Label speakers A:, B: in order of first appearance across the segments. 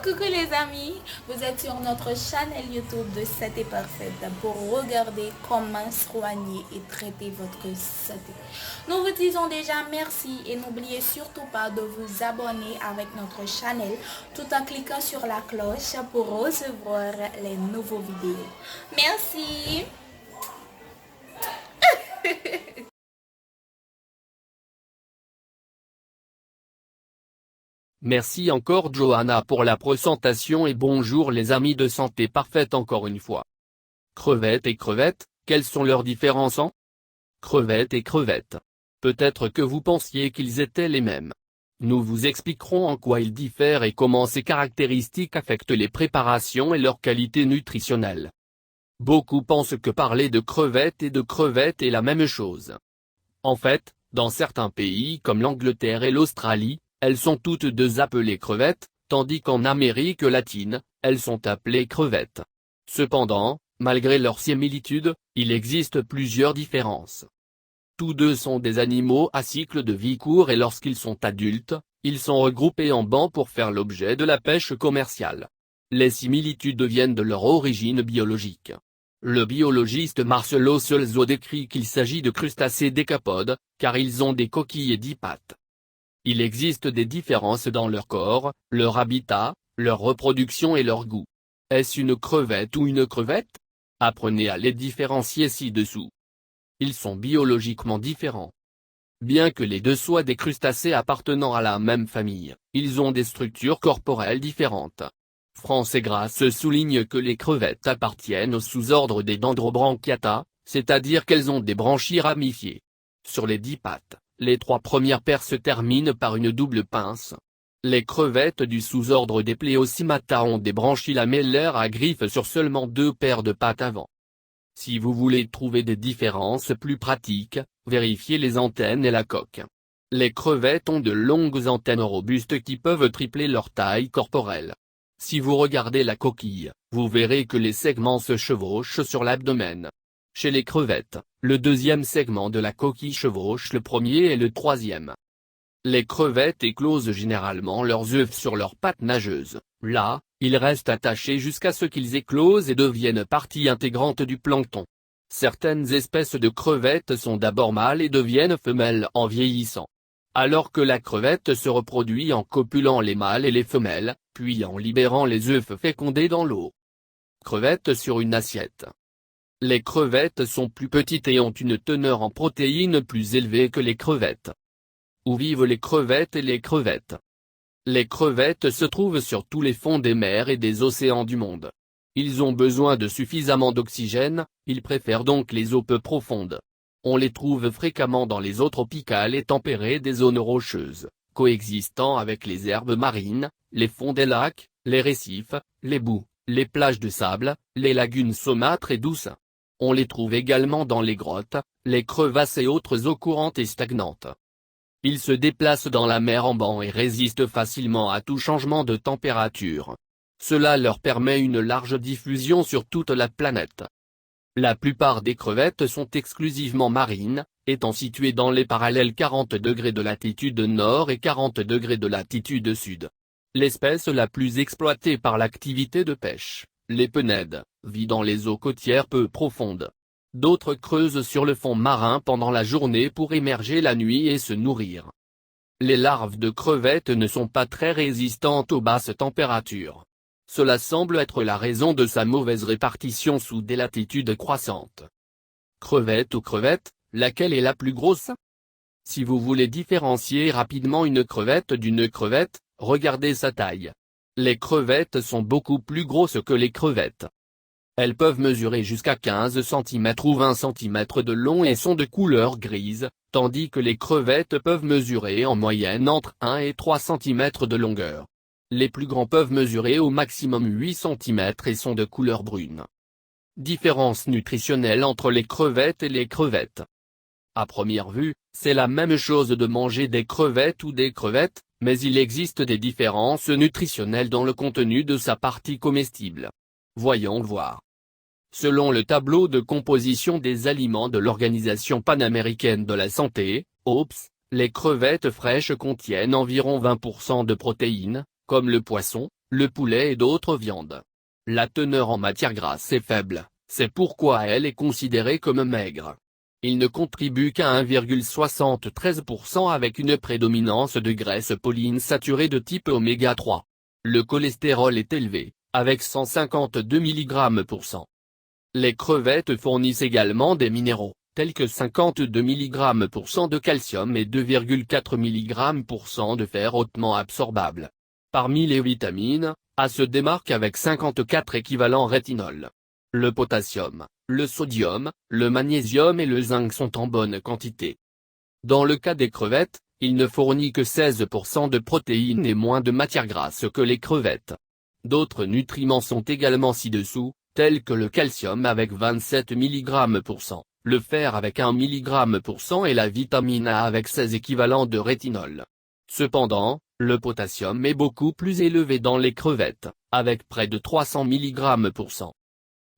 A: Coucou les amis, vous êtes sur notre chaîne YouTube de Santé Parfaite pour regarder comment soigner et traiter votre santé. Nous vous disons déjà merci et n'oubliez surtout pas de vous abonner avec notre chaîne tout en cliquant sur la cloche pour recevoir les nouveaux vidéos. Merci.
B: Merci encore Johanna pour la présentation et bonjour les amis de Santé Parfaite encore une fois. Crevettes et crevettes, quelles sont leurs différences en crevettes et crevettes? Peut-être que vous pensiez qu'ils étaient les mêmes. Nous vous expliquerons en quoi ils diffèrent et comment ces caractéristiques affectent les préparations et leur qualité nutritionnelle. Beaucoup pensent que parler de crevettes et de crevettes est la même chose. En fait, dans certains pays comme l'Angleterre et l'Australie, elles sont toutes deux appelées crevettes, tandis qu'en Amérique latine, elles sont appelées crevettes. Cependant, malgré leurs similitudes, il existe plusieurs différences. Tous deux sont des animaux à cycle de vie court et lorsqu'ils sont adultes, ils sont regroupés en bancs pour faire l'objet de la pêche commerciale. Les similitudes viennent de leur origine biologique. Le biologiste Marcelo Solzo décrit qu'il s'agit de crustacés décapodes, car ils ont des coquilles et 10 pattes. Il existe des différences dans leur corps, leur habitat, leur reproduction et leur goût. Est-ce une crevette ou une crevette? Apprenez à les différencier ci-dessous. Ils sont biologiquement différents. Bien que les deux soient des crustacés appartenant à la même famille, ils ont des structures corporelles différentes. France Grasse souligne que les crevettes appartiennent au sous-ordre des Dendrobranchiata, c'est-à-dire qu'elles ont des branchies ramifiées. Sur les 10 pattes, les 3 premières paires se terminent par une double pince. Les crevettes du sous-ordre des Pleocymata ont des branchies lamellaires à griffes sur seulement 2 paires de pattes avant. Si vous voulez trouver des différences plus pratiques, vérifiez les antennes et la coque. Les crevettes ont de longues antennes robustes qui peuvent tripler leur taille corporelle. Si vous regardez la coquille, vous verrez que les segments se chevauchent sur l'abdomen. Chez les crevettes, le deuxième segment de la coquille chevauche le premier et le troisième. Les crevettes éclosent généralement leurs œufs sur leurs pattes nageuses. Là, ils restent attachés jusqu'à ce qu'ils éclosent et deviennent partie intégrante du plancton. Certaines espèces de crevettes sont d'abord mâles et deviennent femelles en vieillissant. Alors que la crevette se reproduit en copulant les mâles et les femelles, puis en libérant les œufs fécondés dans l'eau. Crevettes sur une assiette. Les crevettes sont plus petites et ont une teneur en protéines plus élevée que les crevettes. Où vivent les crevettes et les crevettes? Les crevettes se trouvent sur tous les fonds des mers et des océans du monde. Ils ont besoin de suffisamment d'oxygène, ils préfèrent donc les eaux peu profondes. On les trouve fréquemment dans les eaux tropicales et tempérées des zones rocheuses, coexistant avec les herbes marines, les fonds des lacs, les récifs, les boues, les plages de sable, les lagunes saumâtres et douces. On les trouve également dans les grottes, les crevasses et autres eaux courantes et stagnantes. Ils se déplacent dans la mer en banc et résistent facilement à tout changement de température. Cela leur permet une large diffusion sur toute la planète. La plupart des crevettes sont exclusivement marines, étant situées dans les parallèles 40 degrés de latitude nord et 40 degrés de latitude sud. L'espèce la plus exploitée par l'activité de pêche, l'épenède, vit dans les eaux côtières peu profondes. D'autres creusent sur le fond marin pendant la journée pour émerger la nuit et se nourrir. Les larves de crevettes ne sont pas très résistantes aux basses températures. Cela semble être la raison de sa mauvaise répartition sous des latitudes croissantes. Crevette ou crevette, laquelle est la plus grosse? Si vous voulez différencier rapidement une crevette d'une crevette, regardez sa taille. Les crevettes sont beaucoup plus grosses que les crevettes. Elles peuvent mesurer jusqu'à 15 cm ou 20 cm de long et sont de couleur grise, tandis que les crevettes peuvent mesurer en moyenne entre 1 et 3 cm de longueur. Les plus grands peuvent mesurer au maximum 8 cm et sont de couleur brune. Différence nutritionnelle entre les crevettes et les crevettes. À première vue, c'est la même chose de manger des crevettes ou des crevettes, mais il existe des différences nutritionnelles dans le contenu de sa partie comestible. Voyons voir. Selon le tableau de composition des aliments de l'Organisation panaméricaine de la santé, OPS, les crevettes fraîches contiennent environ 20% de protéines, comme le poisson, le poulet et d'autres viandes. La teneur en matière grasse est faible, c'est pourquoi elle est considérée comme maigre. Il ne contribue qu'à 1,73% avec une prédominance de graisses polyinsaturées de type oméga 3. Le cholestérol est élevé, avec 152 mg%. Les crevettes fournissent également des minéraux, tels que 52 mg% de calcium et 2,4 mg% de fer hautement absorbable. Parmi les vitamines, A se démarque avec 54 équivalents rétinol. Le potassium, le sodium, le magnésium et le zinc sont en bonne quantité. Dans le cas des crevettes, il ne fournit que 16% de protéines et moins de matière grasse que les crevettes. D'autres nutriments sont également ci-dessous, tels que le calcium avec 27 mg%, le fer avec 1 mg% et la vitamine A avec 16 équivalents de rétinol. Cependant, le potassium est beaucoup plus élevé dans les crevettes, avec près de 300 mg%.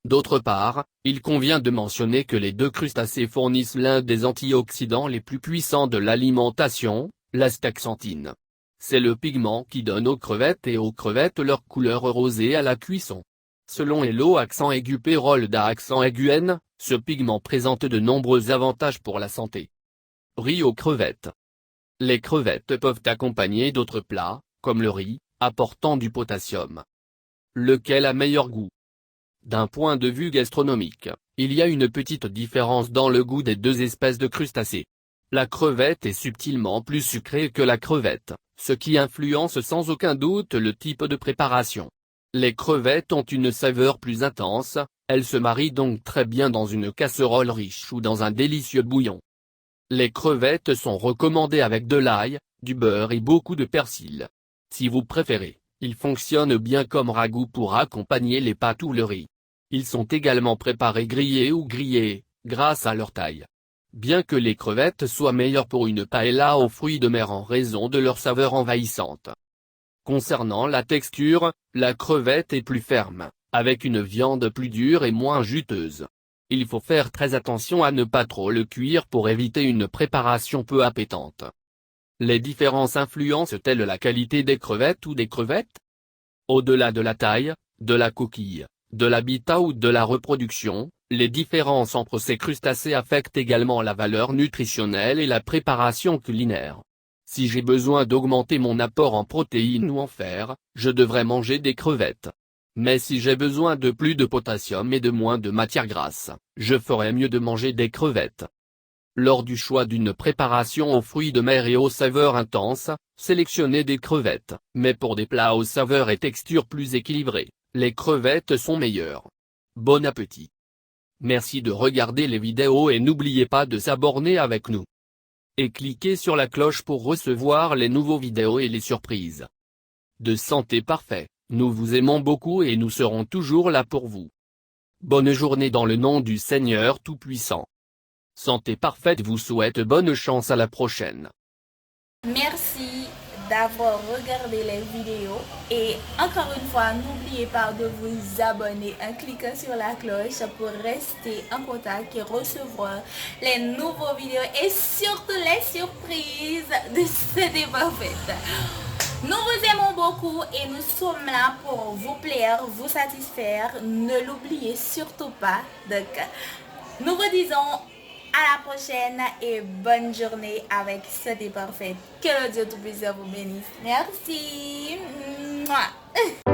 B: D'autre part, il convient de mentionner que les deux crustacés fournissent l'un des antioxydants les plus puissants de l'alimentation, l'astaxanthine. C'est le pigment qui donne aux crevettes leur couleur rosée à la cuisson. Selon Hello accent aigu Pérol d'A accent aigu N, ce pigment présente de nombreux avantages pour la santé. Riz aux crevettes. Les crevettes peuvent accompagner d'autres plats, comme le riz, apportant du potassium. Lequel a meilleur goût? D'un point de vue gastronomique, il y a une petite différence dans le goût des deux espèces de crustacés. La crevette est subtilement plus sucrée que la crevette, ce qui influence sans aucun doute le type de préparation. Les crevettes ont une saveur plus intense, elles se marient donc très bien dans une casserole riche ou dans un délicieux bouillon. Les crevettes sont recommandées avec de l'ail, du beurre et beaucoup de persil. Si vous préférez, ils fonctionnent bien comme ragoût pour accompagner les pâtes ou le riz. Ils sont également préparés grillés ou grillés, grâce à leur taille. Bien que les crevettes soient meilleures pour une paella aux fruits de mer en raison de leur saveur envahissante. Concernant la texture, la crevette est plus ferme, avec une viande plus dure et moins juteuse. Il faut faire très attention à ne pas trop le cuire pour éviter une préparation peu appétante. Les différences influencent-elles la qualité des crevettes ou des crevettes? Au-delà de la taille, de la coquille, de l'habitat ou de la reproduction, les différences entre ces crustacés affectent également la valeur nutritionnelle et la préparation culinaire. Si j'ai besoin d'augmenter mon apport en protéines ou en fer, je devrais manger des crevettes. Mais si j'ai besoin de plus de potassium et de moins de matière grasse, je ferais mieux de manger des crevettes. Lors du choix d'une préparation aux fruits de mer et aux saveurs intenses, sélectionnez des crevettes, mais pour des plats aux saveurs et textures plus équilibrées, les crevettes sont meilleures. Bon appétit! Merci de regarder les vidéos et n'oubliez pas de s'abonner avec nous. Et cliquez sur la cloche pour recevoir les nouveaux vidéos et les surprises. De santé parfait, nous vous aimons beaucoup et nous serons toujours là pour vous. Bonne journée dans le nom du Seigneur Tout-Puissant. Santé parfaite vous souhaite bonne chance à la prochaine.
A: Merci d'avoir regardé les vidéos et encore une fois n'oubliez pas de vous abonner en cliquant sur la cloche pour rester en contact et recevoir les nouveaux vidéos et surtout les surprises de C'était Parfait. Nous vous aimons beaucoup et nous sommes là pour vous plaire, vous satisfaire. Ne l'oubliez surtout pas. Donc, nous vous disons à la prochaine et bonne journée avec C'était Parfait. Que le Dieu Tout-Puissant vous bénisse. Merci. Mouah.